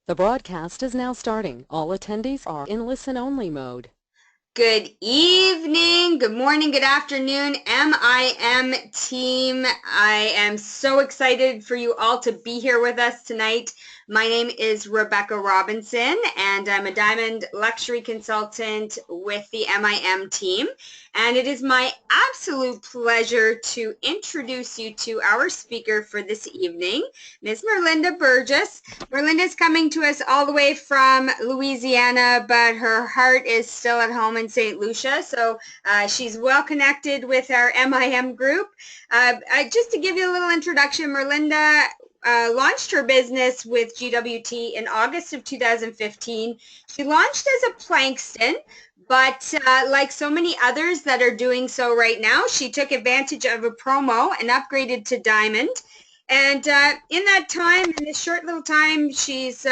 The broadcast is now starting. All attendees are in listen-only mode. Good evening, good morning, good afternoon, MIM team. I am so excited for you all to be here with us tonight. My name is Rebecca Robinson, and I'm a Diamond Luxury Consultant with the MIM team. And it is my absolute pleasure to introduce you to our speaker for this evening, Ms. Merlinda Burgess. Merlinda is coming to us all the way from Louisiana, but her heart is still at home in St. Lucia, so she's well connected with our MIM group. Just to give you a little introduction, Merlinda launched her business with GWT in August of 2015. She launched as a Plankston, but like so many others that are doing so right now, she took advantage of a promo and upgraded to Diamond. And in that time, in this short little time, she's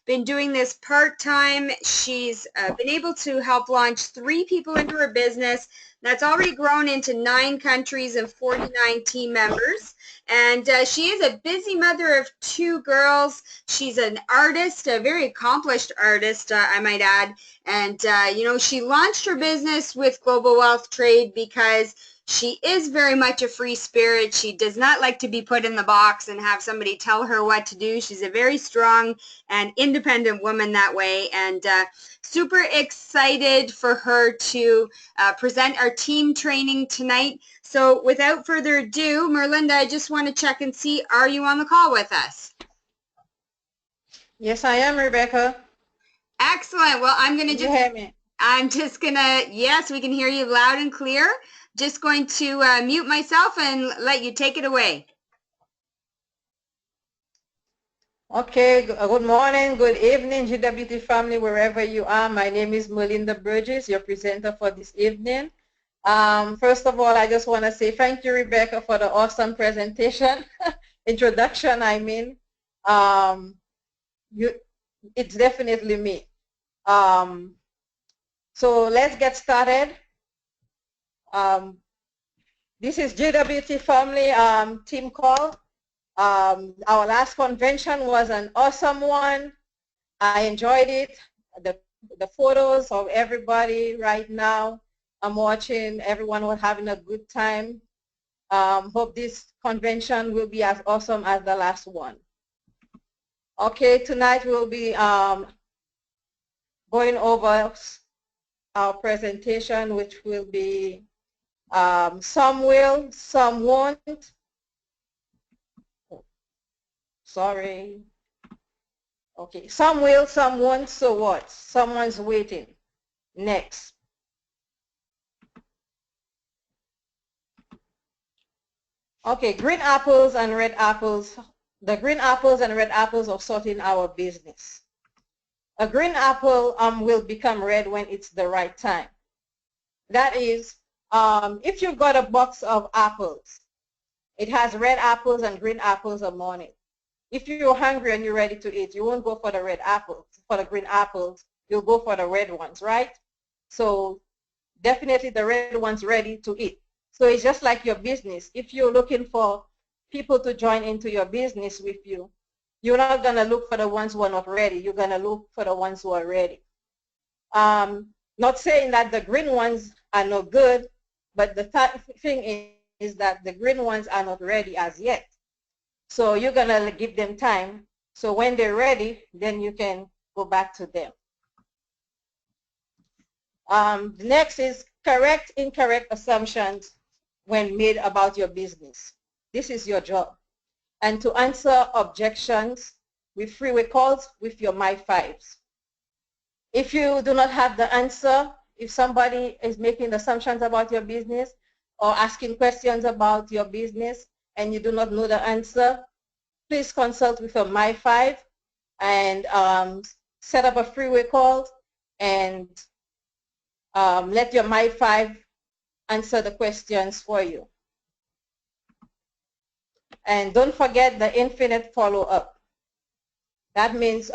been doing this part-time. She's been able to help launch 3 people into her business. That's already grown into 9 countries and 49 team members. And she is a busy mother of 2 girls. She's an artist, a very accomplished artist, I might add. And, you know, she launched her business with Global Wealth Trade because she is very much a free spirit. She does not like to be put in the box and have somebody tell her what to do. She's a very strong and independent woman that way, and super excited for her to present our team training tonight. So without further ado, Merlinda, I just want to check and see, are you on the call with us? Yes, I am, Rebecca. Excellent. Well, I'm going to just... Can you hear me? I'm just going to... Yes, we can hear you loud and clear. Just going to mute myself and let you take it away. Okay, good morning, good evening, GWT family, wherever you are. My name is Merlinda Burgess, your presenter for this evening. First of all, I just want to say thank you, Rebecca, for the awesome presentation, introduction, I mean. It's definitely me. So let's get started. This is GWT family team call. Our last convention was an awesome one. I enjoyed it. The photos of everybody right now, I'm watching, everyone was having a good time. Hope this convention will be as awesome as the last one. Okay, tonight we'll be going over our presentation, which will be some will, some won't. Sorry. Okay, some will, some won't, so what? Someone's waiting. Next. Okay, green apples and red apples. The green apples and red apples are sorting our business. A green apple will become red when it's the right time. That is, if you've got a box of apples, it has red apples and green apples among it. If you're hungry and you're ready to eat, you won't go for the red apples, for the green apples, you'll go for the red ones, right? So definitely the red ones ready to eat. So it's just like your business. If you're looking for people to join into your business with you, you're not going to look for the ones who are not ready. You're going to look for the ones who are ready. Not saying that the green ones are no good, but the thing is that the green ones are not ready as yet. So you're going to give them time. So when they're ready, then you can go back to them. The next is correct, incorrect assumptions when made about your business. This is your job. And to answer objections with freeway calls with your My5s. If you do not have the answer, if somebody is making assumptions about your business or asking questions about your business and you do not know the answer, please consult with a My5 and set up a freeway call and let your My5 answer the questions for you. And don't forget the infinite follow-up. That means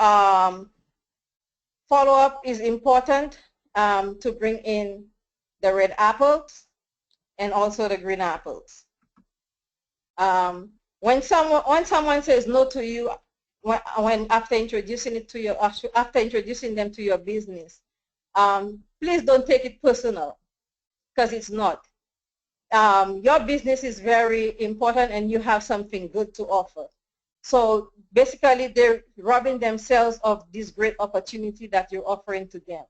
follow-up is important to bring in the red apples and also the green apples. When someone says no to you, when after introducing them to your business, please don't take it personal, because it's not. Your business is very important and you have something good to offer. So basically they're robbing themselves of this great opportunity that you're offering to them.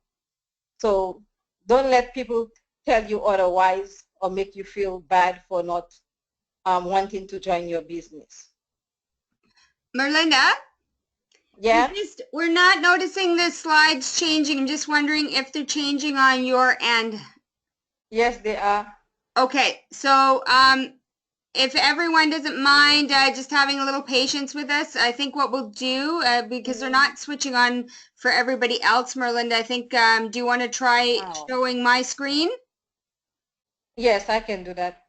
So don't let people tell you otherwise or make you feel bad for not wanting to join your business. Merlinda? Yeah? We're not noticing the slides changing. I'm just wondering if they're changing on your end. Yes, they are. Okay, so if everyone doesn't mind just having a little patience with us, I think what we'll do, because they're not switching on for everybody else, Merlinda, I think, do you want to try showing my screen? Yes, I can do that.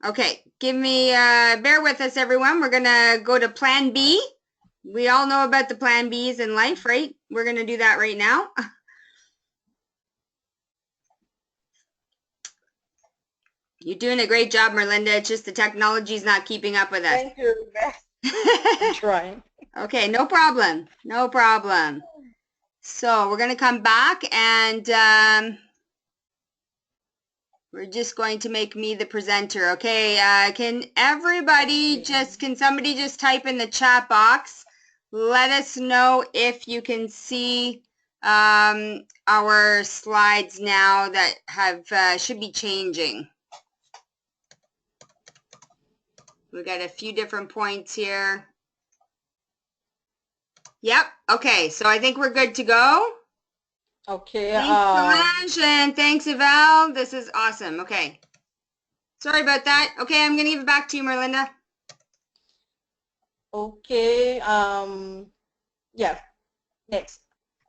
Okay, give me, bear with us, everyone. We're going to go to Plan B. We all know about the Plan Bs in life, right? We're going to do that right now. You're doing a great job, Merlinda. It's just the technology's not keeping up with us. Thank you. I'm trying. Okay, no problem. No problem. So we're going to come back and we're just going to make me the presenter. Okay, can somebody just type in the chat box? Let us know if you can see our slides now that have should be changing. We got a few different points here. Yep. Okay. So I think we're good to go. Okay. Thanks, Solange, and thanks, Yvelle. This is awesome. Okay. Sorry about that. Okay, I'm going to give it back to you, Merlinda. Okay. Yeah. Next.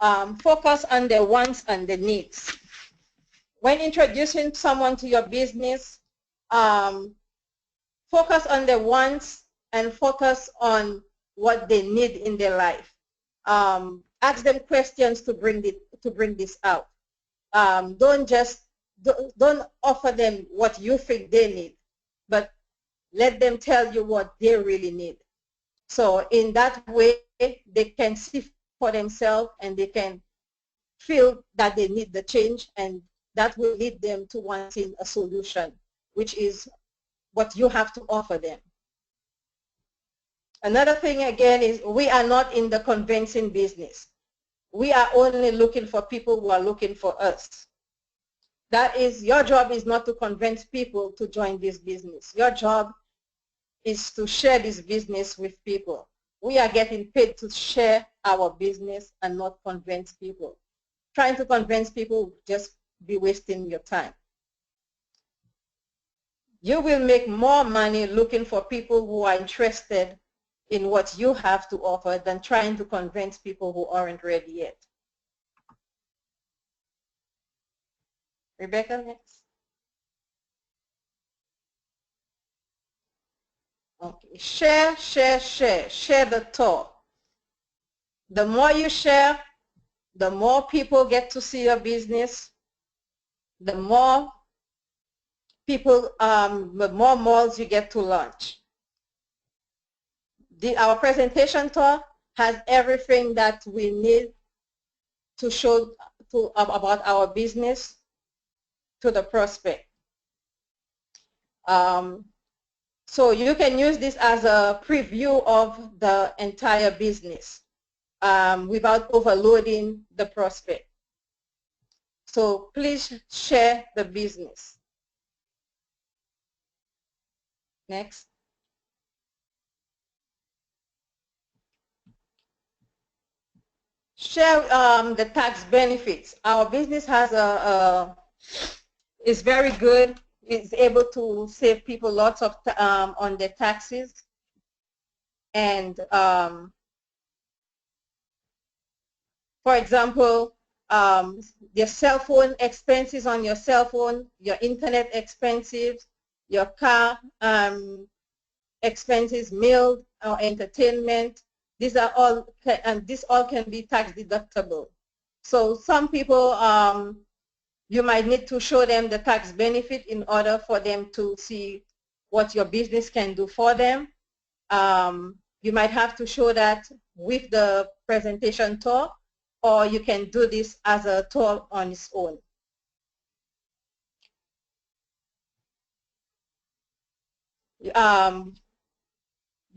Focus on the wants and the needs. When introducing someone to your business, focus on the wants and focus on what they need in their life. Ask them questions to bring this out. Don't offer them what you think they need, but let them tell you what they really need. So in that way, they can see for themselves and they can feel that they need the change, and that will lead them to wanting a solution, which is what you have to offer them. Another thing again is we are not in the convincing business. We are only looking for people who are looking for us. That is, your job is not to convince people to join this business. Your job is to share this business with people. We are getting paid to share our business and not convince people. Trying to convince people will just be wasting your time. You will make more money looking for people who are interested in what you have to offer than trying to convince people who aren't ready yet. Rebecca, next. Okay, share the talk. The more you share, the more people get to see your business, the more people, the more malls you get to launch. Our presentation talk has everything that we need to show about our business to the prospect. So you can use this as a preview of the entire business without overloading the prospect. So please share the business. Next. Share the tax benefits. Our business has is very good. It's able to save people lots of on their taxes, and for example, your cell phone expenses on your cell phone, your internet expenses, your car expenses, meal or entertainment. These are all, and this all can be tax deductible. So some people, you might need to show them the tax benefit in order for them to see what your business can do for them. You might have to show that with the presentation tour, or you can do this as a tour on its own. You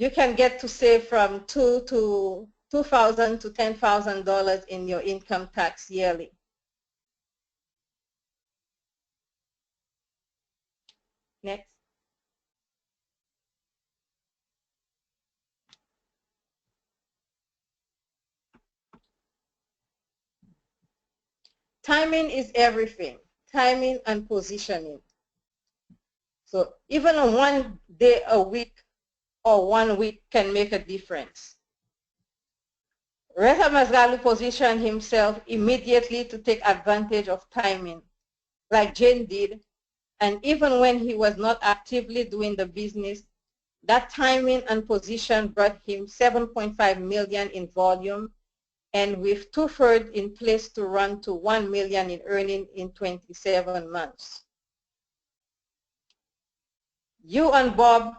can get to save from $2,000 to $10,000 in your income tax yearly. Next. Timing is everything. Timing and positioning. So even on one day a week or 1 week can make a difference. Reza Mazgalu positioned himself immediately to take advantage of timing, like Jane did, and even when he was not actively doing the business, that timing and position brought him 7.5 million in volume, and with 2/3 in place to run to 1 million in earning in 27 months. You and Bob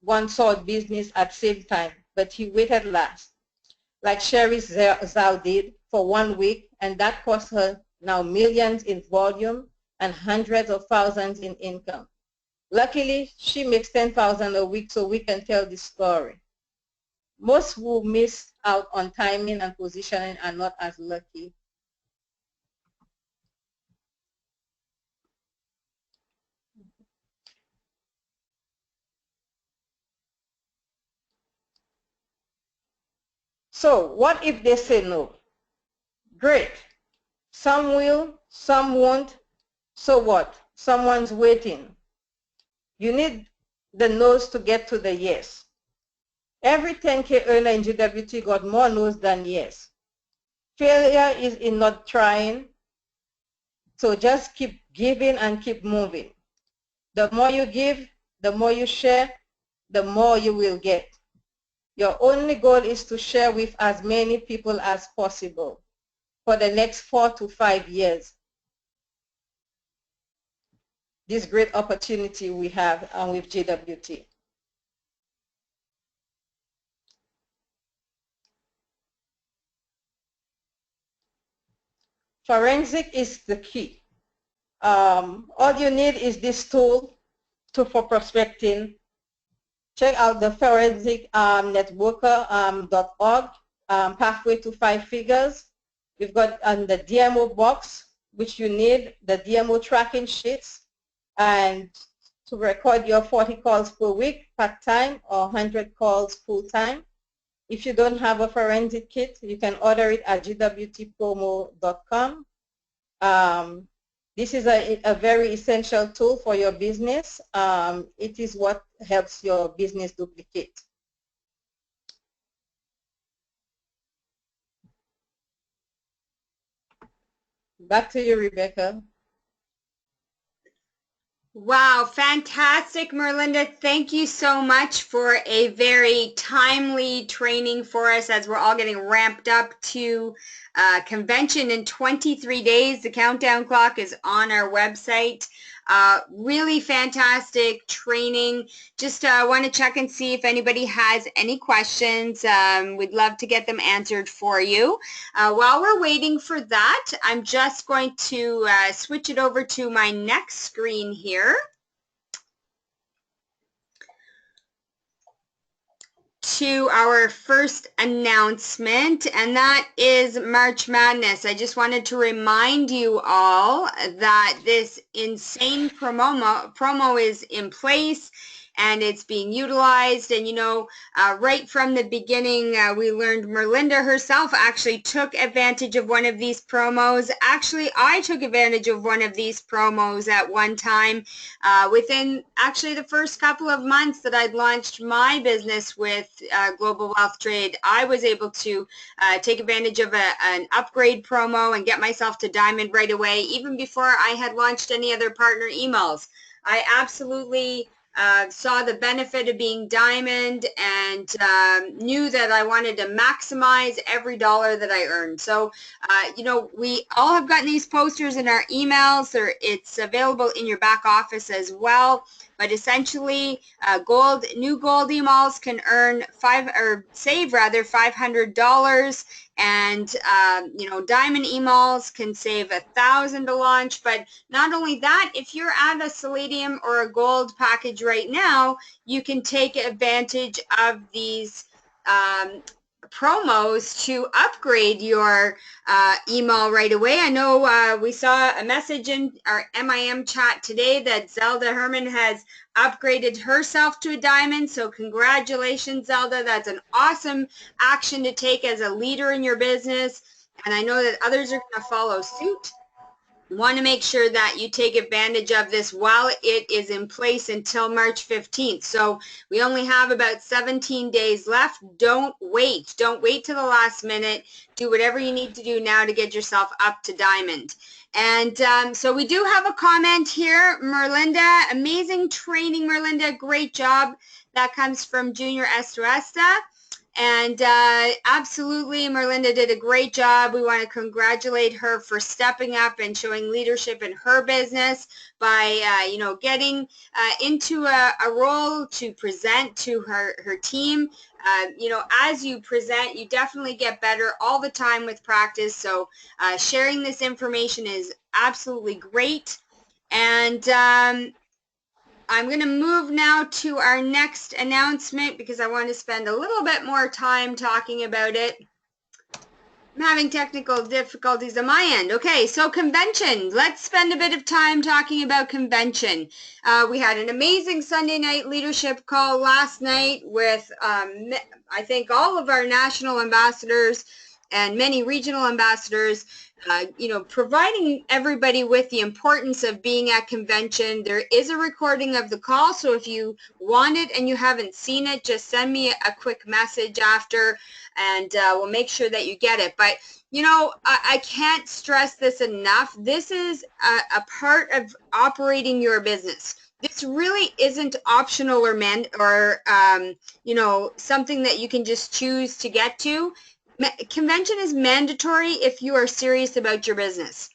once saw business at same time, but he waited last, like Sherry Zhao did, for 1 week, and that cost her now millions in volume and hundreds of thousands in income. Luckily, she makes 10,000 a week, so we can tell this story. Most who miss out on timing and positioning are not as lucky. So what if they say no? Great. Some will, some won't. So what? Someone's waiting. You need the no's to get to the yes. Every 10K earner in GWT got more no's than yes. Failure is in not trying. So just keep giving and keep moving. The more you give, the more you share, the more you will get. Your only goal is to share with as many people as possible for the next 4 to 5 years. This great opportunity we have with GWT. Forensic is the key. All you need is this tool for prospecting. Check out the forensic networker.org, pathway to 5 figures. We've got the DMO box, which you need, the DMO tracking sheets, and to record your 40 calls per week part-time or 100 calls full-time. If you don't have a forensic kit, you can order it at gwtpromo.com. This is a very essential tool for your business. It is what helps your business duplicate. Back to you, Rebecca. Wow, fantastic, Merlinda. Thank you so much for a very timely training for us as we're all getting ramped up to convention in 23 days. The countdown clock is on our website. Really fantastic training. Just want to check and see if anybody has any questions. We'd love to get them answered for you. While we're waiting for that, I'm just going to switch it over to my next screen here. To our first announcement, and that is March Madness. I just wanted to remind you all that this insane promo is in place and it's being utilized. And you know, right from the beginning, we learned Merlinda herself actually took advantage of one of these promos. Actually, I took advantage of one of these promos at one time. Within actually the first couple of months that I'd launched my business with Global Wealth Trade, I was able to take advantage of an upgrade promo and get myself to Diamond right away, even before I had launched any other partner emails. I absolutely saw the benefit of being Diamond and knew that I wanted to maximize every dollar that I earned. So, you know, we all have gotten these posters in our emails. It's available in your back office as well. but essentially new gold emails can save $500, and diamond emails can save $1,000 to launch. But not only that, if you're at a Palladium or a gold package right now, you can take advantage of these promos to upgrade your email right away. I know we saw a message in our MIM chat today that Zelda Herman has upgraded herself to a diamond. So congratulations, Zelda. That's an awesome action to take as a leader in your business. And I know that others are going to follow suit. Want to make sure that you take advantage of this while it is in place until March 15th. So we only have about 17 days left. Don't wait. Don't wait till the last minute. Do whatever you need to do now to get yourself up to diamond. And so we do have a comment here. Merlinda, amazing training, Merlinda. Great job. That comes from Junior Estuesta. And absolutely, Merlinda did a great job. We want to congratulate her for stepping up and showing leadership in her business by, getting into a role to present to her team. As you present, you definitely get better all the time with practice. So sharing this information is absolutely great. And I'm going to move now to our next announcement because I want to spend a little bit more time talking about it. I'm having technical difficulties on my end. Okay, so convention. Let's spend a bit of time talking about convention. We had an amazing Sunday night leadership call last night with, I think, all of our national ambassadors and many regional ambassadors, providing everybody with the importance of being at convention. There is a recording of the call, so if you want it and you haven't seen it, just send me a quick message after, and we'll make sure that you get it. But, I can't stress this enough. This is a part of operating your business. This really isn't optional or something that you can just choose to get to. Convention is mandatory if you are serious about your business.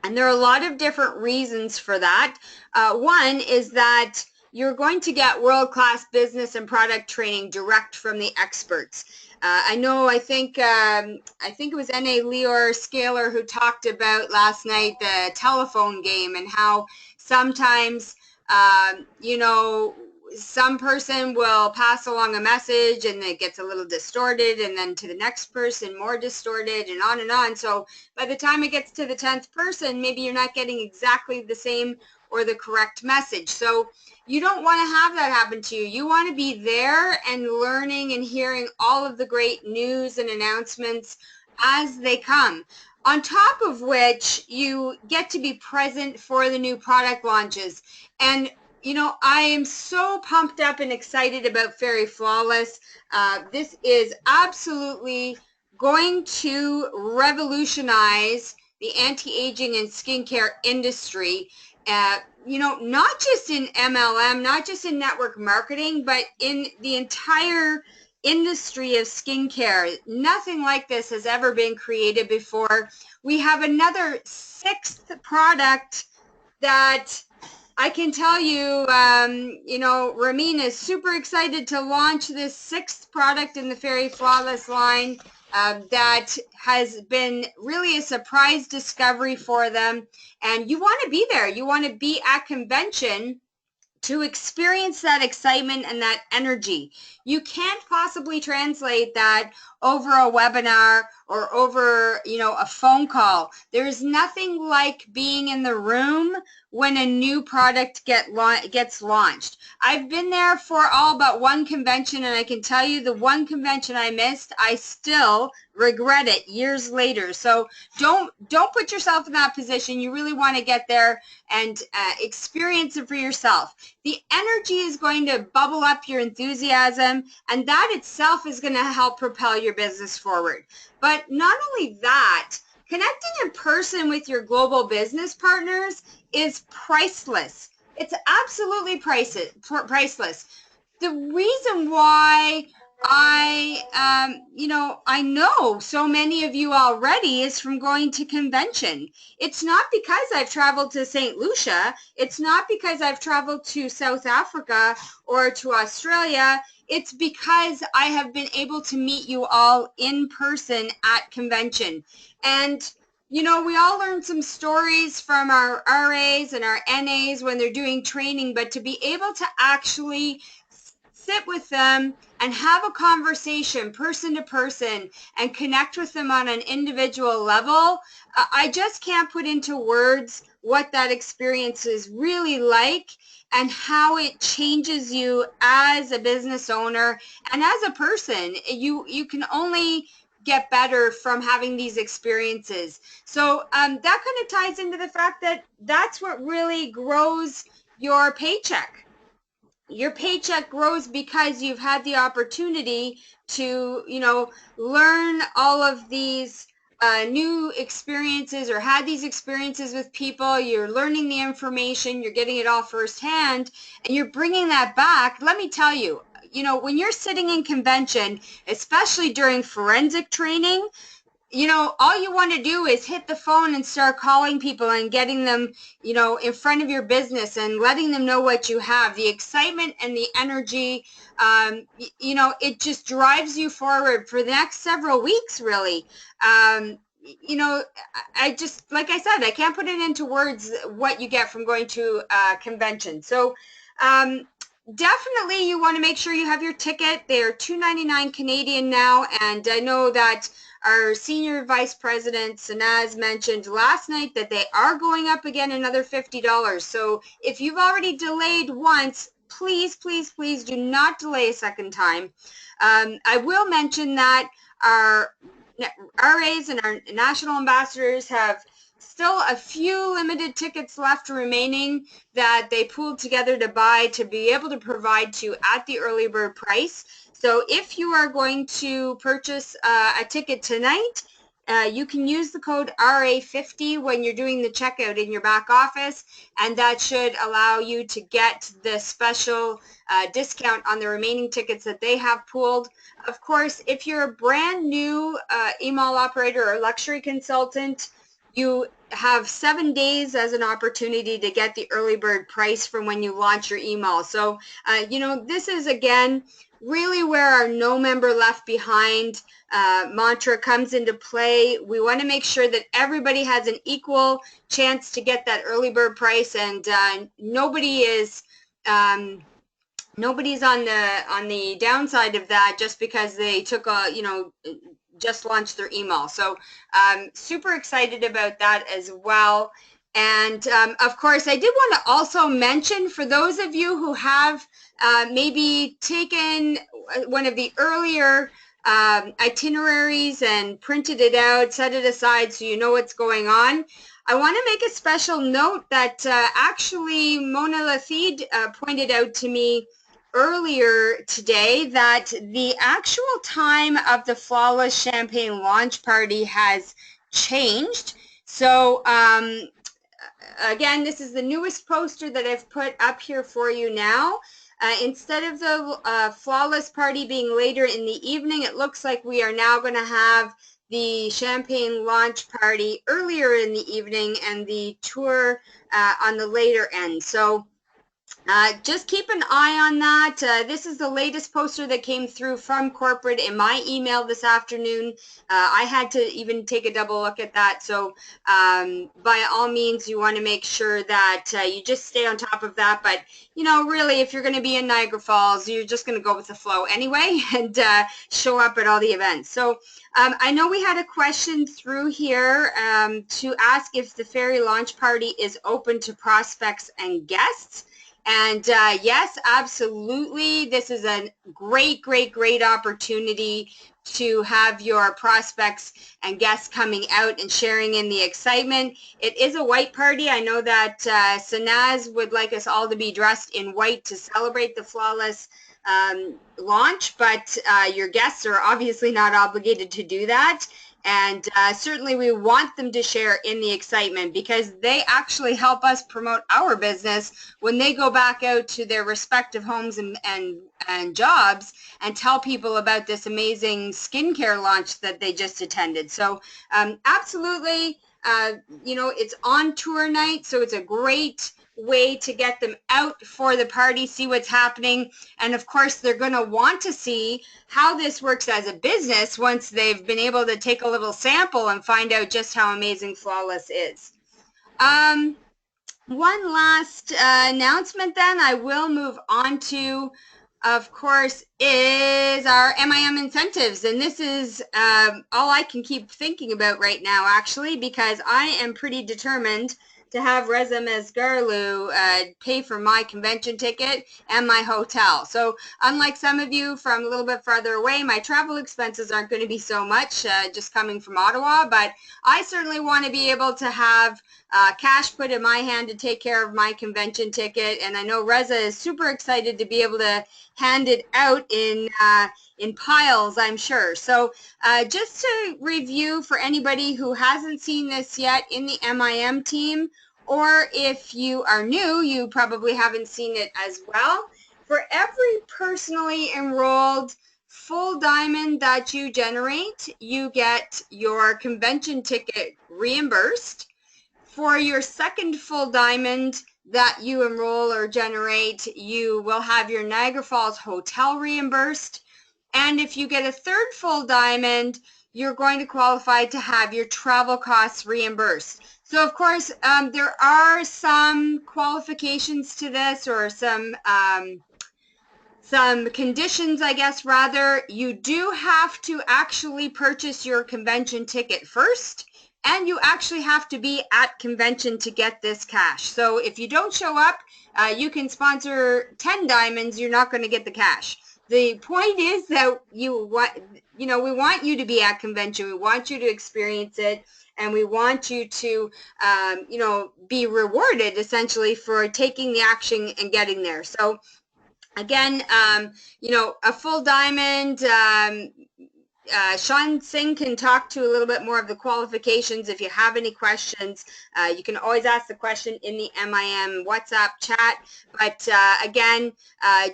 And there are a lot of different reasons for that. One is that you're going to get world-class business and product training direct from the experts. I think it was N.A. Leor Scaler who talked about last night the telephone game and how sometimes, some person will pass along a message and it gets a little distorted, and then to the next person more distorted, and on and on. So by the time it gets to the 10th person, maybe you're not getting exactly the same or the correct message. So you don't want to have that happen to you. You want to be there and learning and hearing all of the great news and announcements as they come. On top of which, you get to be present for the new product launches. And I am so pumped up and excited about Fairy Flawless. This is absolutely going to revolutionize the anti-aging and skincare industry. Not just in MLM, not just in network marketing, but in the entire industry of skincare. Nothing like this has ever been created before. We have another 6th product that I can tell you, Ramin is super excited to launch this 6th product in the Fairy Flawless line that has been really a surprise discovery for them. And you want to be there. You want to be at convention to experience that excitement and that energy. You can't possibly translate that over a webinar or over, a phone call. There's nothing like being in the room when a new product gets launched. I've been there for all but one convention, and I can tell you the one convention I missed, I still regret it years later. So don't put yourself in that position. You really want to get there and experience it for yourself. The energy is going to bubble up your enthusiasm, and that itself is going to help propel your business forward. But not only that, connecting in person with your global business partners is priceless. It's absolutely priceless. The reason why I know so many of you already is from going to convention. It's not because I've traveled to St. Lucia. It's not because I've traveled to South Africa or to Australia. It's because I have been able to meet you all in person at convention. And we all learn some stories from our RAs and our NAs when they're doing training, but to be able to actually sit with them and have a conversation person to person and connect with them on an individual level, I just can't put into words what that experience is really like and how it changes you as a business owner and as a person. You can only get better from having these experiences. So that kind of ties into the fact that that's what really grows your paycheck. Your paycheck grows because you've had the opportunity to, learn all of these new experiences or had these experiences with people. You're learning the information, you're getting it all firsthand, and you're bringing that back. Let me tell you, when you're sitting in convention, especially during forensic training, all you want to do is hit the phone and start calling people and getting them, in front of your business and letting them know what you have. The excitement and the energy, it just drives you forward for the next several weeks, really. I just, like I said, I can't put it into words what you get from going to a convention. So, definitely you want to make sure you have your ticket. They're $2.99 Canadian now, and I know that our senior vice president, Sanaz, mentioned last night that they are going up again another $50. So if you've already delayed once, please, please, please do not delay a second time. I will mention that our RAs and our national ambassadors have still a few limited tickets left remaining that they pooled together to buy to be able to provide to you at the early bird price. So if you are going to purchase a ticket tonight, you can use the code RA50 when you're doing the checkout in your back office, and that should allow you to get the special discount on the remaining tickets that they have pooled. Of course, if you're a brand new email operator or luxury consultant, you have 7 days as an opportunity to get the early bird price from when you launch your email. So, this is, again, really where our no member left behind mantra comes into play. We want to make sure that everybody has an equal chance to get that early bird price, and nobody is nobody's on the downside of that just because they took just launched their email. So super excited about that as well. And of course, I did want to also mention, for those of you who have maybe taken one of the earlier itineraries and printed it out, set it aside so you know what's going on, I want to make a special note that actually Mona Lathid pointed out to me earlier today that the actual time of the Flawless Champagne launch party has changed. So again, this is the newest poster that I've put up here for you now. Instead of the Flawless party being later in the evening, it looks like we are now going to have the champagne launch party earlier in the evening and the tour on the later end. So just keep an eye on that. This is the latest poster that came through from corporate in my email this afternoon. I had to even take a double look at that. So by all means, you want to make sure that you just stay on top of that. But, really, if you're going to be in Niagara Falls, you're just going to go with the flow anyway and show up at all the events. So I know we had a question through here to ask if the Ferry launch party is open to prospects and guests. And yes, absolutely. This is a great, great, great opportunity to have your prospects and guests coming out and sharing in the excitement. It is a white party. I know that Sanaz would like us all to be dressed in white to celebrate the Flawless launch, but your guests are obviously not obligated to do that. And certainly we want them to share in the excitement because they actually help us promote our business when they go back out to their respective homes and jobs and tell people about this amazing skincare launch that they just attended. So absolutely, you know, it's on tour night, so it's a great way to get them out for the party, see what's happening. And of course, they're going to want to see how this works as a business once they've been able to take a little sample and find out just how amazing Flawless is. One last announcement then I will move on to, of course, is our MIM incentives. And this is all I can keep thinking about right now, actually, because I am pretty determined to have Reza Mezgarlu pay for my convention ticket and my hotel. So unlike some of you from a little bit farther away, my travel expenses aren't going to be so much just coming from Ottawa, but I certainly want to be able to have cash put in my hand to take care of my convention ticket. And I know Reza is super excited to be able to hand it out in piles, I'm sure. So just to review for anybody who hasn't seen this yet in the MIM team, or if you are new, you probably haven't seen it as well. For every personally enrolled full diamond that you generate, you get your convention ticket reimbursed. For your second full diamond that you enroll or generate, you will have your Niagara Falls hotel reimbursed. And if you get a third full diamond, you're going to qualify to have your travel costs reimbursed. So of course, there are some qualifications to this, or some conditions, I guess, rather. You do have to actually purchase your convention ticket first, and you actually have to be at convention to get this cash. So if you don't show up, you can sponsor 10 diamonds, you're not going to get the cash. The point is that we want you to be at convention. We want you to experience it, and we want you to, be rewarded essentially for taking the action and getting there. So again, a full diamond, Sean Singh can talk to a little bit more of the qualifications. If you have any questions, you can always ask the question in the MIM WhatsApp chat. But again,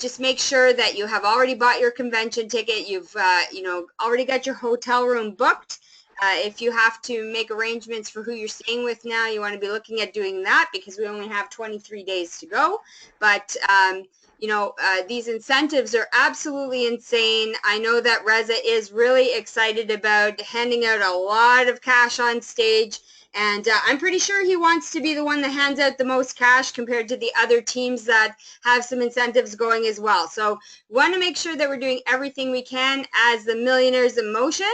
just make sure that you have already bought your convention ticket. You've already got your hotel room booked. If you have to make arrangements for who you're staying with now, you want to be looking at doing that because we only have 23 days to go. But these incentives are absolutely insane. I know that Reza is really excited about handing out a lot of cash on stage, and I'm pretty sure he wants to be the one that hands out the most cash compared to the other teams that have some incentives going as well. So want to make sure that we're doing everything we can as the Millionaires in Motion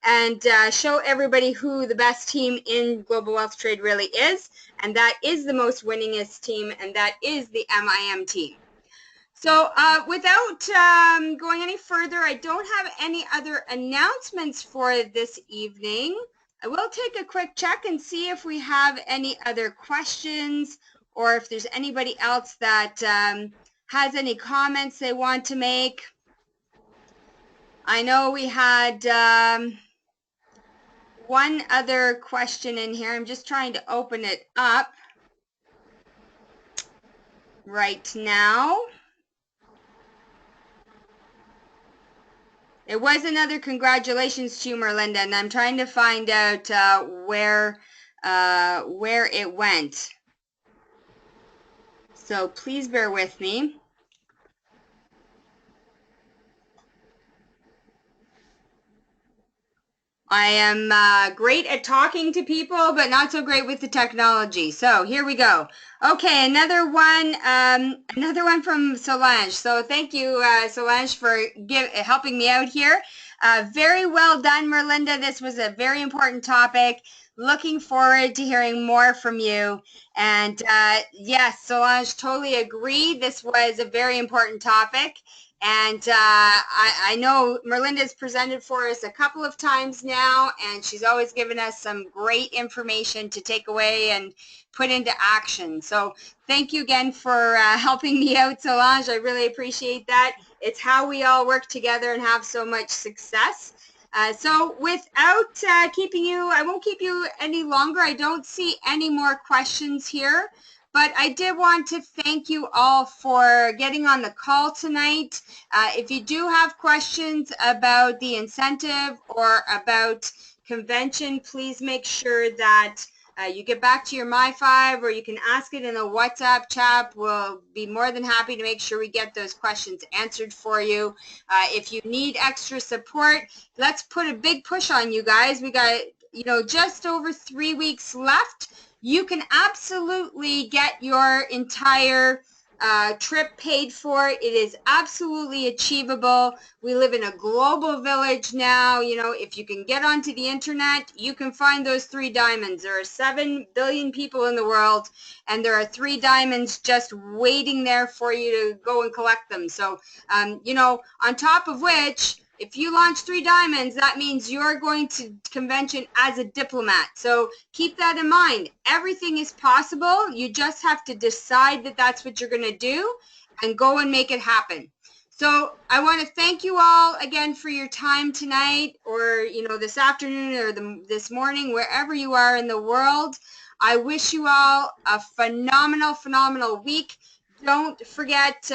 and show everybody who the best team in Global Wealth Trade really is, and that is the most winningest team, and that is the MIM team. So without going any further, I don't have any other announcements for this evening. I will take a quick check and see if we have any other questions, or if there's anybody else that has any comments they want to make. I know we had one other question in here. I'm just trying to open it up right now. It was another congratulations to you, Merlinda, and I'm trying to find out where it went. So please bear with me. I am great at talking to people, but not so great with the technology. So here we go. Okay, another one from Solange. So thank you, Solange, for helping me out here. Very well done, Merlinda. This was a very important topic. Looking forward to hearing more from you. And yes, Solange, totally agree. This was a very important topic. And I know Merlinda's presented for us a couple of times now, and she's always given us some great information to take away and put into action. So thank you again for helping me out, Solange. I really appreciate that. It's how we all work together and have so much success. So without keeping you, I won't keep you any longer. I don't see any more questions here, but I did want to thank you all for getting on the call tonight. If you do have questions about the incentive or about convention, please make sure that you get back to your My5, or you can ask it in the WhatsApp chat. We'll be more than happy to make sure we get those questions answered for you. If you need extra support, let's put a big push on you guys. We got, you know, just over 3 weeks left. You can absolutely get your entire trip paid for. It is absolutely achievable. We live in a global village now. You know, if you can get onto the internet, you can find those 3 diamonds. There are 7 billion people in the world, and there are 3 diamonds just waiting there for you to go and collect them. So, you know, on top of which, if you launch 3 diamonds, that means you're going to convention as a diplomat. So keep that in mind. Everything is possible. You just have to decide that that's what you're going to do and go and make it happen. So I want to thank you all again for your time tonight, or, you know, this afternoon, or this morning, wherever you are in the world. I wish you all a phenomenal, phenomenal week. Don't forget,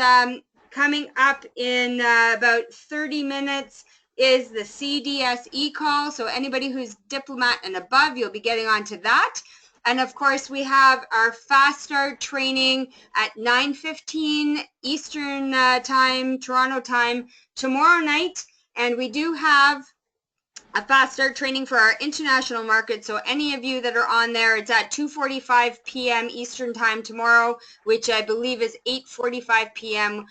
coming up in about 30 minutes is the CDSE call. So anybody who's diplomat and above, you'll be getting onto that. And of course, we have our fast start training at 9:15 Eastern time, Toronto time, tomorrow night. And we do have a fast start training for our international market. So any of you that are on there, it's at 2:45 p.m. Eastern time tomorrow, which I believe is 8:45 p.m.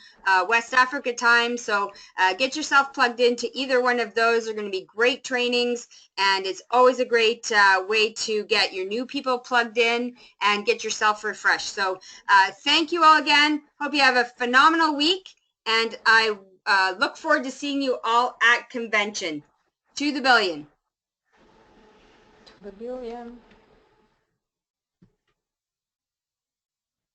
West Africa time. So get yourself plugged into either one of those. They're going to be great trainings, and it's always a great way to get your new people plugged in and get yourself refreshed. So thank you all again. Hope you have a phenomenal week, and I look forward to seeing you all at convention. To the billion. To the billion.